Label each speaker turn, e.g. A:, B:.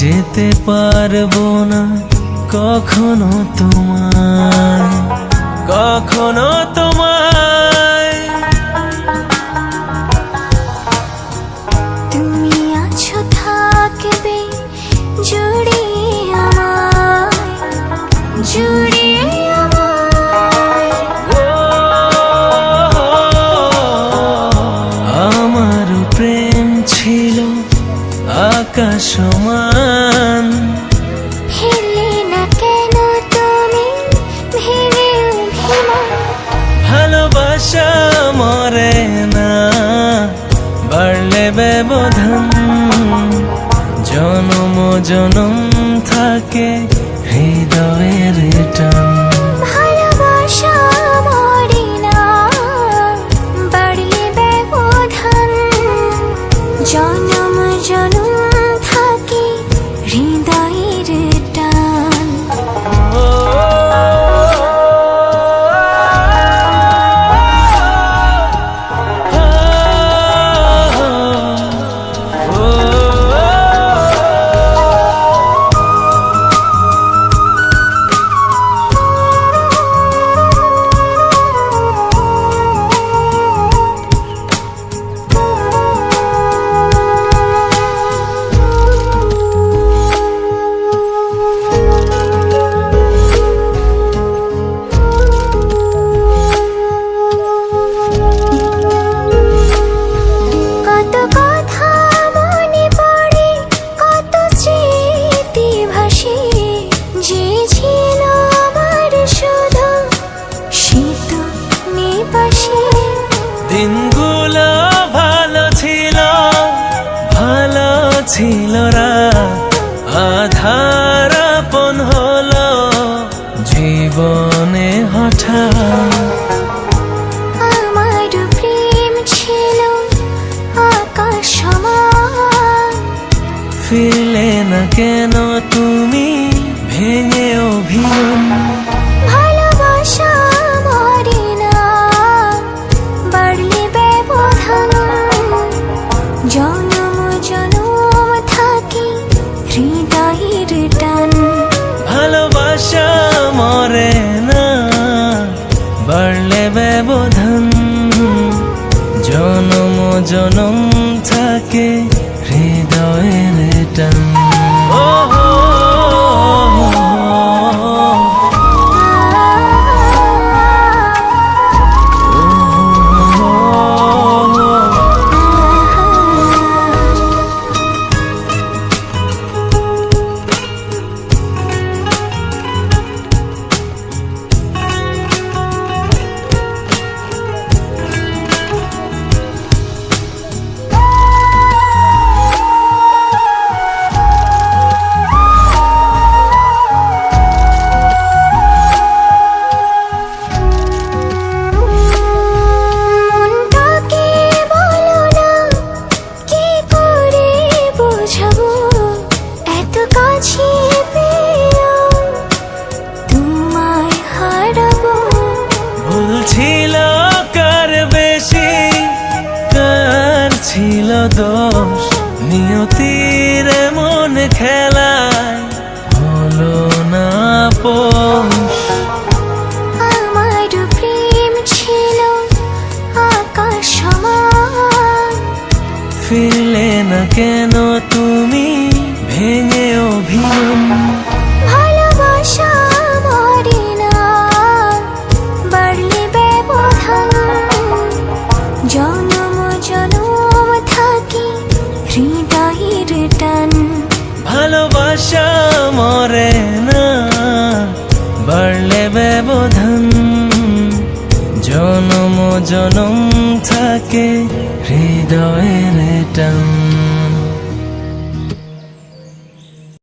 A: যেতে পারবো না কখনো তোমায়, কখনো তোমায়।
B: তুমি আছো থাকবে জুড়িয়ে আমায়, জুড়িয়ে আমায়।
A: আমার প্রেম ছিল আকাশ সমান,
B: হেলে না কেন তুমি ভেঙে অভিমান।
A: ভালোবাসা মরে না বাড়লে ব্যবধান, জনম জনম থাকে হৃদয়ের টান।
B: ভালোবাসা মরে না বাড়লে ব্যবধান, জনম জনম থাকে হৃদয়ের টান।
A: দিনগুলো ভালো ছিল, ভালো ছিল রাত, আধার আপন হলো জীবনে হঠাৎ।
B: আমার প্রেম ছিল আকাশ সমান,
A: ফিরলে না কেন তুমি ভেঙে অভিমান।
B: ভালোবাসা মরে না বাড়লে ব্যবধান, জনম জনম থাকে হৃদয়ের টান।
A: ভালোবাসা মরে না বাড়লে ব্যবধান, জনম জনম থাকে হৃদয়ের টান। ছিল দোষ নিয়তির মন খেলায় হলো না পোষ।
B: আমার প্রেম ছিল আকাশ সমান,
A: ফিরলে না কেন তুমি ভেঙে অভিমান।
B: ভালোবাসা মরে না বাড়লে ব্যবধান, জনম জনম থাকে হৃদয়ের টান।
A: ভালোবাসা মরে না বাড়লে ব্যবধান, জনম জনম থাকে হৃদয়ের টান।